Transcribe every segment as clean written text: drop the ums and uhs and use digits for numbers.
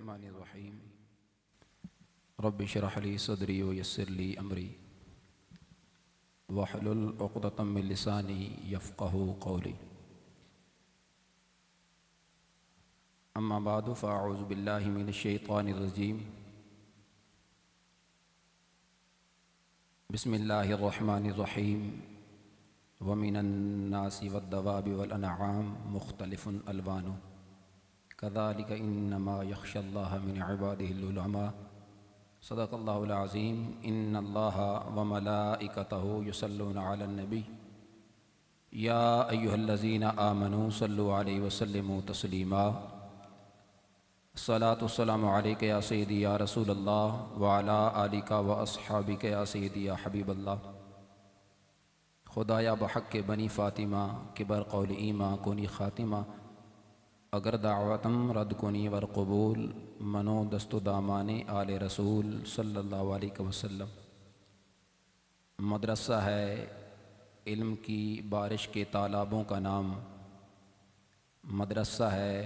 बिस्मिल्लाहिर्रहमानिर्रहीम रब्बि इश्रह ली सदरी व यस्सिर ली अमरी वहलुल उक़दतम मिन लिसानी यफ़क़हू क़ौली। अम्मा बादु फ़अऊज़ु बिल्लाहि मिनश शैतानिर रजीम। बिस्मिल्लाहिर्रहमानिर्रहीम। व मिनन नासि वद्दवाबि वल अनआम मुख़्तलिफ़ुन अल्वानुहु कज़ालिक इन्नमा यख़्शल्लाह मिन इबादिहिल उलमा। सदक़ल्लाहुल अज़ीम। इन्नल्लाह व मलाइकतहु युसल्लूना अलन नबी या अय्युहल्लज़ीना आमनू सल्लु अलैहि व सल्लिमू तस्लीमा। अस्सलातु वस्सलामु अलैका या सय्यदी या रसूलल्लाह व अला आलिका व अस्हाबिका या सय्यदी या हबीबल्लाह। खुदाया बहक़्क़े बनी फ़ातिमा किबर क़ौल ईमा कुनी ख़ातिमा। अगर दावतम रद्द कुनी वर कबूल मनो दस्तु दामाने आले रसूल सल्लल्लाहु अलैहि वसल्लम। मदरसा है इल्म की बारिश के तालाबों का नाम, मदरसा है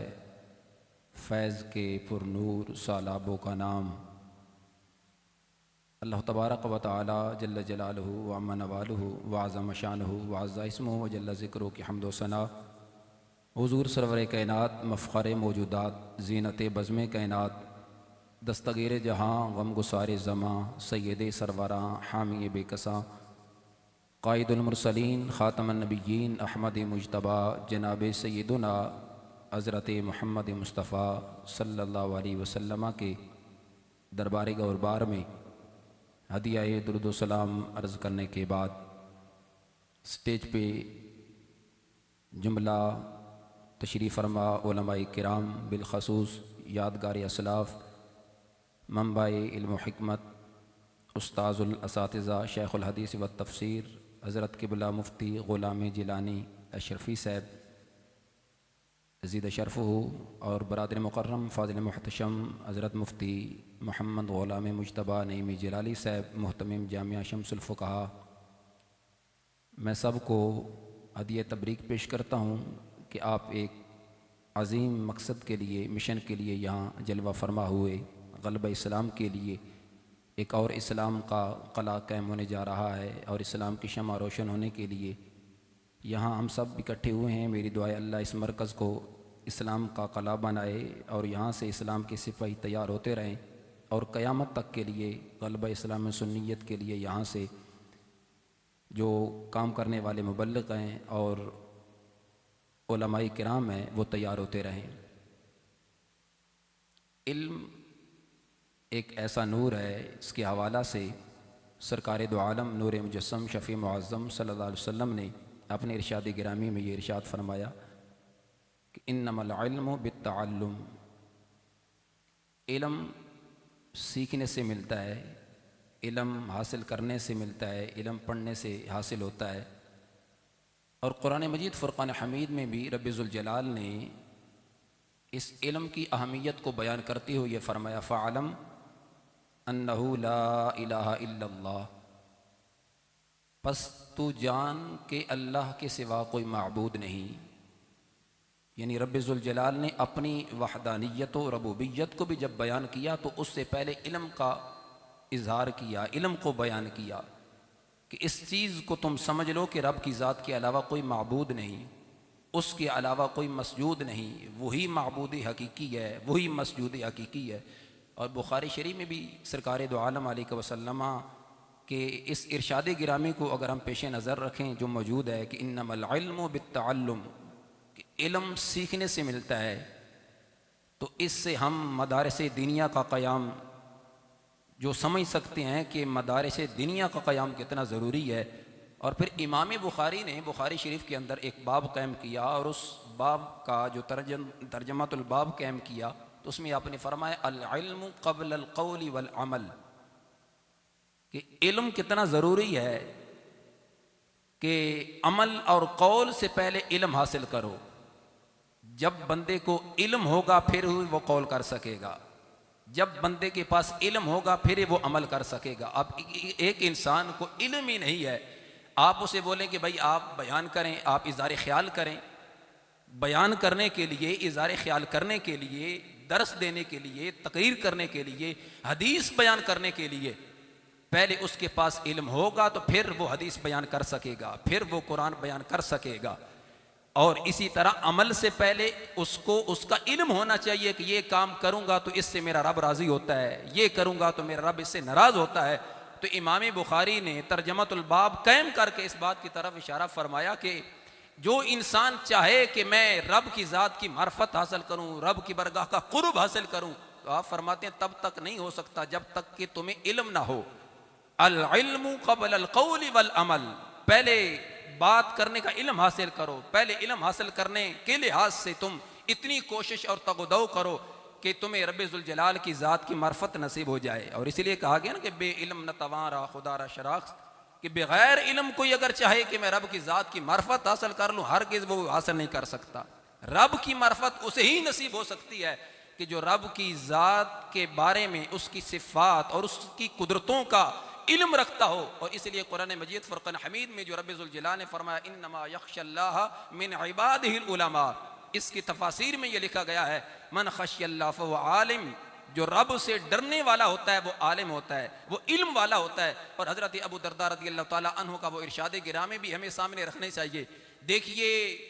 फैज़ के पुरनूर सालाबों का नाम। अल्लाह तबारक व तआला जल्ल जलालुहु व अम्मा नवालुहु व अज़्ज़म शानुहु व अज़्ज़ा इस्मुहु व जल्ल ज़िक्रुहु की हम्द व सना हुज़ूर सरवर कायनात मफ़ख़र मौजूदात ज़ीनत बज़्म कायनात दस्तगीर जहाँ गम गुसार ज़मां सय्यद सरवरां हामी बेकसां क़ाइदुल मुरसलीन ख़ातमुन नबिय्यीन अहमद मुज्तबा जनाब सय्यदुना हज़रत मुहम्मद मुस्तफ़ा सल्लल्लाहु अलैहि वसल्लम के दरबार गौरबार में हदिया दुरूद व सलाम अर्ज़ करने के बाद स्टेज पे जुमला तशरीफ़ फरमा उलमाए किराम बिलख़सूस यादगार असलाफ़ मंबाए इल्म हिकमत उस्ताज़ुल असातिज़ा शेख़ुल हदीस व तफ़सीर हज़रत क़िबला मुफ्ती ग़ुलाम जिलानी अशरफ़ी साहब ज़ीद शरफ़हू और बरादर मुकर्रम फ़ाज़िल मुहतशम हज़रत मुफ्ती मोहम्मद ग़ुलाम मुज्तबा नईमी जिलाली साहब मुहतमिम जामिया शम्सुल फ़ुक़हा। मैं सबको हदिया तबरीक पेश करता हूँ कि आप एक अज़ीम मकसद के लिए मिशन के लिए यहाँ जलवा फरमा हुए ग़लबा इस्लाम के लिए एक और इस्लाम का क़ला क़ायम होने जा रहा है और इस्लाम की शम्मा रोशन होने के लिए यहाँ हम सब इकट्ठे हुए हैं। मेरी दुआ है अल्लाह इस मरकज़ को इस्लाम का क़ला बनाए और यहाँ से इस्लाम के सिपाही तैयार होते रहें और क़यामत तक के लिए ग़लबा इस्लाम सुन्नियत के लिए यहाँ से जो काम करने वाले मुबल्लिग़ हैं और उलमाए किराम हैं वो तैयार होते रहें। इल्म एक ऐसा नूर है, इसके हवाला से सरकार दो आलम नूर मुजस्सम शफ़ी मुअज़्ज़म सल्लल्लाहु अलैहि वसल्लम ने अपने इरशाद गिरामी में ये इरशाद फरमाया कि इन्नमल इल्मु बित्तअल्लुम। इल्म सीखने से मिलता है, इल्म हासिल करने से मिलता है, इल्म पढ़ने से हासिल होता है। और कुरान मजीद फ़ुरक़ान हमीद में भी रब्बी ज़ुल जलाल ने इस इल्म की अहमियत को बयान करते हुए फरमाया फ़अलम अन्नहु ला इलाहा इल्लल्लाह। बस तू जान के अल्लाह के सिवा कोई माबूद नहीं। यानी रब्बी ज़ुल जलाल ने अपनी वहदानियत व रबूबियत को भी जब बयान किया तो उससे पहले इल्म का इज़हार किया, इल्म को बयान किया कि इस चीज़ को तुम समझ लो कि रब की ज़ात के अलावा कोई माबूद नहीं, उसके अलावा कोई मसजूद नहीं, वही माबूद हकीकी है, वही मसजूद हकीकी है। और बुखारी शरीफ में भी सरकार दो आलम अलैहि वसल्लम के इस इरशाद गिरामी को अगर हम पेश नज़र रखें जो मौजूद है कि इन्नमल इल्मु बित्तअल्लुम, कि इल्म सीखने से मिलता है, तो इससे हम मदारिस दीनिया का क़याम जो समझ सकते हैं कि मदारिस दुनिया का क़याम कितना ज़रूरी है। और फिर इमाम बुखारी ने बुखारी शरीफ के अंदर एक बाब कायम किया और उस बाब का जो तर्जमातुल बाब कायम किया तो उसमें आपने फरमाया अल इल्मु क़ब्ल अल क़ौली वल अमल, कि इल्म कितना ज़रूरी है कि अमल और कौल से पहले इल्म हासिल करो। जब बंदे को इल्म होगा फिर वो कौल कर सकेगा, जब बंदे के पास इल्म होगा फिर वो अमल कर सकेगा। अब एक इंसान को इल्म ही नहीं है, आप उसे बोलें कि भाई आप बयान करें, आप इज़हार ख्याल करें, बयान करने के लिए इज़हार ख्याल करने के लिए दर्स देने के लिए, तकरीर करने के लिए, हदीस बयान करने के लिए पहले उसके पास इल्म होगा तो फिर वो हदीस बयान कर सकेगा, फिर वो कुरान बयान कर सकेगा। और इसी तरह अमल से पहले उसको उसका इल्म होना चाहिए कि ये काम करूंगा तो इससे मेरा रब राजी होता है, ये करूंगा तो मेरा रब इससे नाराज होता है। तो इमाम बुखारी ने तर्जमतुल बाब कायम करके इस बात की तरफ इशारा फरमाया कि जो इंसान चाहे कि मैं रब की ज़ात की मार्फत हासिल करूं, रब की बरगाह का कुर्ब हासिल करूं, तो आप फरमाते हैं तब तक नहीं हो सकता जब तक कि तुम्हें इल्म ना हो। अल इल्मु क़ब्ल अल क़ौल वल अमल, पहले बात करने का इल्म हासिल करो, पहले इल्म हासिल करने के लिहाज से तुम इतनी कोशिश और तगदौ करो कि तुम्हें रब्बे ज़ुल जलाल की ज़ात की मार्फत नसीब हो जाए। और इसीलिए कहा गया ना कि बे इल्म न तवारा खुदारा शराख्स, कि बग़ैर इल्म कोई अगर चाहे कि मैं रब की ज़ात की मार्फत हासिल कर लूँ, हरगिज़ वो हासिल नहीं कर सकता। रब की मार्फत उसे ही नसीब हो सकती है कि जो रब की ज़ात के बारे में, उसकी सिफ़ात और उसकी कुदरतों का इल्म रखता हो। और इसलिए कुरान मजीद फुरक़ान हमीद में जो रब्बे ज़ुल जलाल ने फरमाया इन्नमा यख्शल्लाह मिन इबादिहिल उलमा, इसकी तफासीर में ये लिखा गया है मन खशियल्लाह फहुव आलिम, जो रब से डरने वाला होता है वो आलिम होता है, वो इल्म वाला होता है। और हज़रत अबू दरदा रज़ियल्लाहु ताला अन्हु का वो इरशाद गिरामी भी हमें सामने रखने चाहिए। देखिए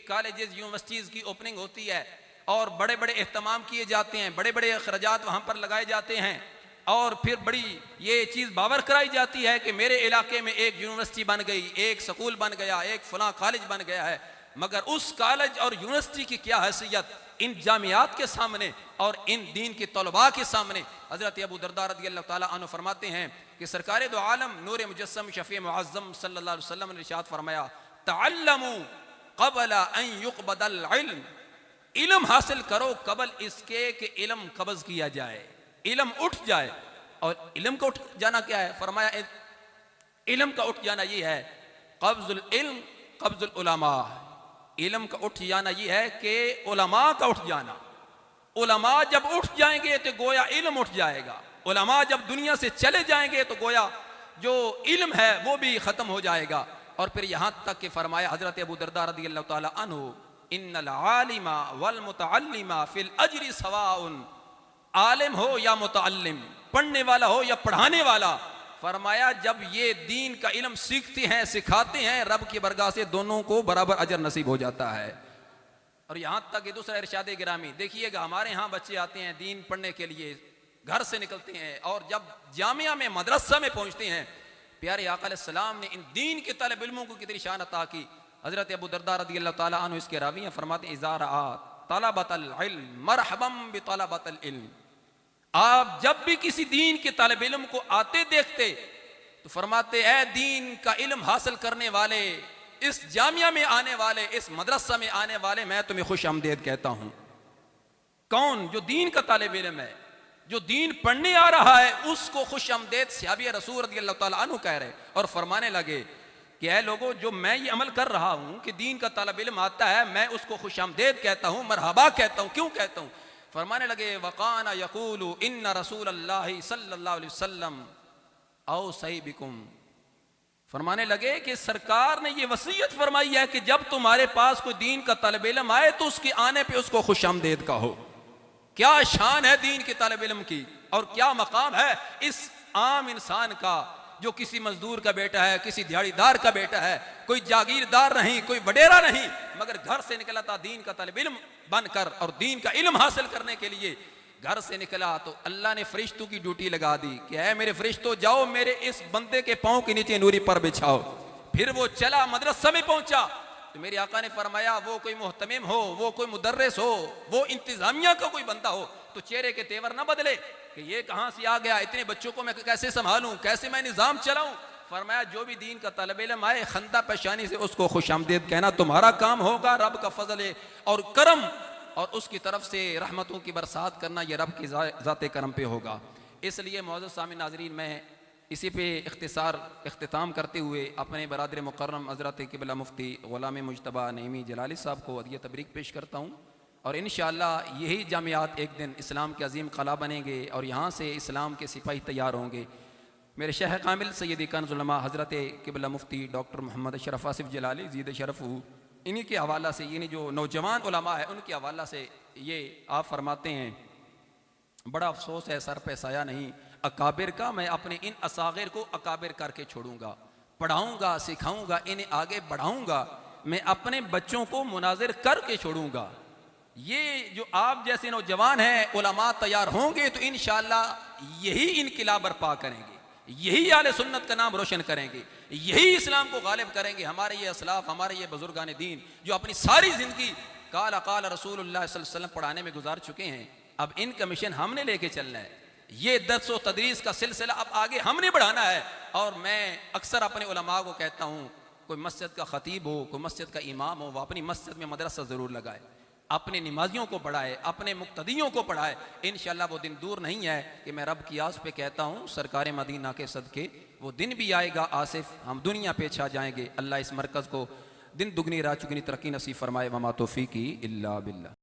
कॉलेजेस यूनिवर्सिटीज़ की ओपनिंग होती है और बड़े बड़े एहतमाम किए जाते हैं, बड़े बड़े अखराजात वहाँ पर लगाए जाते हैं और फिर बड़ी ये चीज़ बावर कराई जाती है कि मेरे इलाके में एक यूनिवर्सिटी बन गई, एक स्कूल बन गया, एक फलां कॉलेज बन गया है। मगर उस कॉलेज और यूनिवर्सिटी की क्या हैसियत इन जामियात के सामने और इन दीन के तलबा के सामने। हज़रत अबू दरदा रज़ियल्लाहु ताला अन्हु फरमाते हैं कि सरकार दो आलम नूर मुजस्सम शफ़ी मुअज़्ज़म सल्लल्लाहु अलैहि वसल्लम ने इरशाद फरमाया तअल्लमू क़ब्ल अन युक़बदल इल्म, इल्म हासिल करो कबल इसके कि इल्म कब्ज़ किया जाए, इल्म उठ जाए। और इल्म का उठ जाना क्या है? फरमाया इल्म का उठ जाना ये है क़ब्ज़ुल इल्म क़ब्ज़ुल उलमा, इल्म का उठ जाना ये है कि उलमा का उठ जाना। उलमा जब उठ जाएंगे तो गोया इल्म उठ जाएगा, उलमा जब दुनिया से चले जाएंगे तो गोया जो इल्म है वो भी ख़त्म हो जाएगा। और फिर यहाँ तक कि फरमाया हज़रत अबू दरदा रज़ियल्लाहु ताला अन्हु इन्नल आलिमा वल मुतअल्लिमा फिल अज्रि सवाउन, आलिम हो या मुतअल्लिम, पढ़ने वाला हो या पढ़ाने वाला, फरमाया जब ये दीन का इल्म सीखते हैं, सिखाते हैं, रब की बरगाह से दोनों को बराबर अजर नसीब हो जाता है। और यहाँ तक कि दूसरा इरशाद गिरामी देखिएगा, हमारे यहाँ बच्चे आते हैं दीन पढ़ने के लिए, घर से निकलते हैं और जब जामिया में मदरसा में पहुँचते हैं, प्यारे आका अलैहिस्सलाम ने इन दीन के तलब इल्मों को कितनी शान अता की। हज़रत अबू दरदा रज़ियल्लाहु ताला अन्हु इसके रावी हैं, फरमाते हैं इज़ा रआ तलबतल इल्म मरहबम बितलबतल इल्म, आप जब भी किसी दीन के तालिब इल्म को आते देखते तो फरमाते है दीन का इल्म हासिल करने वाले, इस जामिया में आने वाले, इस मदरसा में आने वाले, मैं तुम्हें खुश आमदेद कहता हूं। कौन? जो दीन का तालिब इल्म है, जो दीन पढ़ने आ रहा है, उसको खुश आमदेद सहाबी रसूल रज़ियल्लाहु ताला अन्हु कह रहे और फरमाने लगे कि ऐ लोगों, जो मैं ये अमल कर रहा हूं कि दीन का तालिब इल्म आता है, मैं उसको खुश आमदेद कहता हूं, मरहबा कहता हूं। क्यों कहता हूं? फरमाने लगे वकाना यकूलु इन्ना रसूलल्लाहि सल्लल्लाहु अलैहि वसल्लम औ सही बिकुम, फरमाने लगे कि सरकार ने ये वसीयत फरमाई है कि जब तुम्हारे पास कोई दीन का तलब इल्म आए तो उसके आने पे उसको खुशामदेद कहो। क्या शान है दीन के तलब इल्म की और क्या मकाम है इस आम इंसान का जो किसी मजदूर का बेटा है, किसी दिहाड़ीदार का बेटा है, कोई जागीरदार नहीं, कोई वडेरा नहीं, मगर घर से निकला था दीन का तलब इल्म बनकर और दीन का इल्म हासिल करने के लिए घर से निकला तो अल्लाह ने फरिश्तों की ड्यूटी लगा दी कि ऐ मेरे फरिश्तों, जाओ मेरे इस बंदे के पांव के नीचे नूरी पर बिछाओ। फिर वो चला, मदरसा में पहुंचा तो मेरे आका ने फरमाया वो कोई मुहतमिम हो, वो कोई मुदर्रिस हो, वो इंतजामिया का कोई बंदा हो तो चेहरे के तेवर ना बदले कि ये कहां से आ गया, इतने बच्चों को मैं कैसे संभालूं, कैसे मैं निजाम चलाऊं। फरमाया जो भी दीन का तलब इल्म आए खंदा पेशानी से उसको खुशामदीद कहना तुम्हारा काम होगा। रब का फजल और करम और उसकी तरफ से रहमतों की बरसात करना ये रब की ज़ाते करम पे होगा। इसलिए मौजूद सामी नाजरीन, मैं इसी पे इख्तिताम करते हुए अपने बरादर मुकर्रम हज़रत क़िबला मुफ्ती ग़ुलाम मुज्तबा नईमी जलाली साहब को हदिया तबरीक पेश करता हूँ। और इंशाअल्लाह यही जामियात एक दिन इस्लाम के अजीम कला बनेंगे और यहाँ से इस्लाम के सिपाही तैयार होंगे। मेरे शेख कामिल सैयद कंज़ुल उलमा हज़रत क़िबला मुफ्ती डॉक्टर मोहम्मद अशरफ आसिफ जलाली ज़ीद शरफ, इन्हीं के हवाला से, यानी जो नौजवान उलमा है उनके हवाला से ये आप फरमाते हैं बड़ा अफसोस है, सर पे साया नहीं अकाबिर का, मैं अपने इन असागिर को अकाबिर करके छोड़ूंगा, पढ़ाऊंगा, सिखाऊंगा, इन्हें आगे बढ़ाऊंगा, मैं अपने बच्चों को मुनाजिर करके छोड़ूंगा। ये जो आप जैसे नौजवान हैं, उलमा तैयार होंगे तो इंशाअल्लाह यही इनकिलाब बर्पा करेंगे, यही आले सुन्नत का नाम रोशन करेंगे, यही इस्लाम को गालिब करेंगे। हमारे ये असलाफ, हमारे ये बुजुर्गान दीन जो अपनी सारी जिंदगी काला काला रसूलुल्लाह सल्लल्लाहु अलैहि वसल्लम पढ़ाने में गुजार चुके हैं, अब इनका मिशन हमने लेके चलना है। ये दर्स व तदरीस का सिलसिला अब आगे हमने बढ़ाना है। और मैं अक्सर अपने उलमा को कहता हूँ, कोई मस्जिद का खतीब हो, कोई मस्जिद का इमाम हो, वह अपनी मस्जिद में मदरसा ज़रूर लगाए, अपने नमाजियों को पढ़ाए, अपने मुक्तदियों को पढ़ाए। इंशाअल्लाह वो दिन दूर नहीं है कि मैं रब की आस पे कहता हूँ, सरकार मदीना के सदके वो दिन भी आएगा आसिफ, हम दुनिया पे छा जाएंगे। अल्लाह इस मरकज़ को दिन दुगनी रात चुगनी तरक्की नसीब फरमाए। वमा तौफीकी इल्ला बिल्लाह।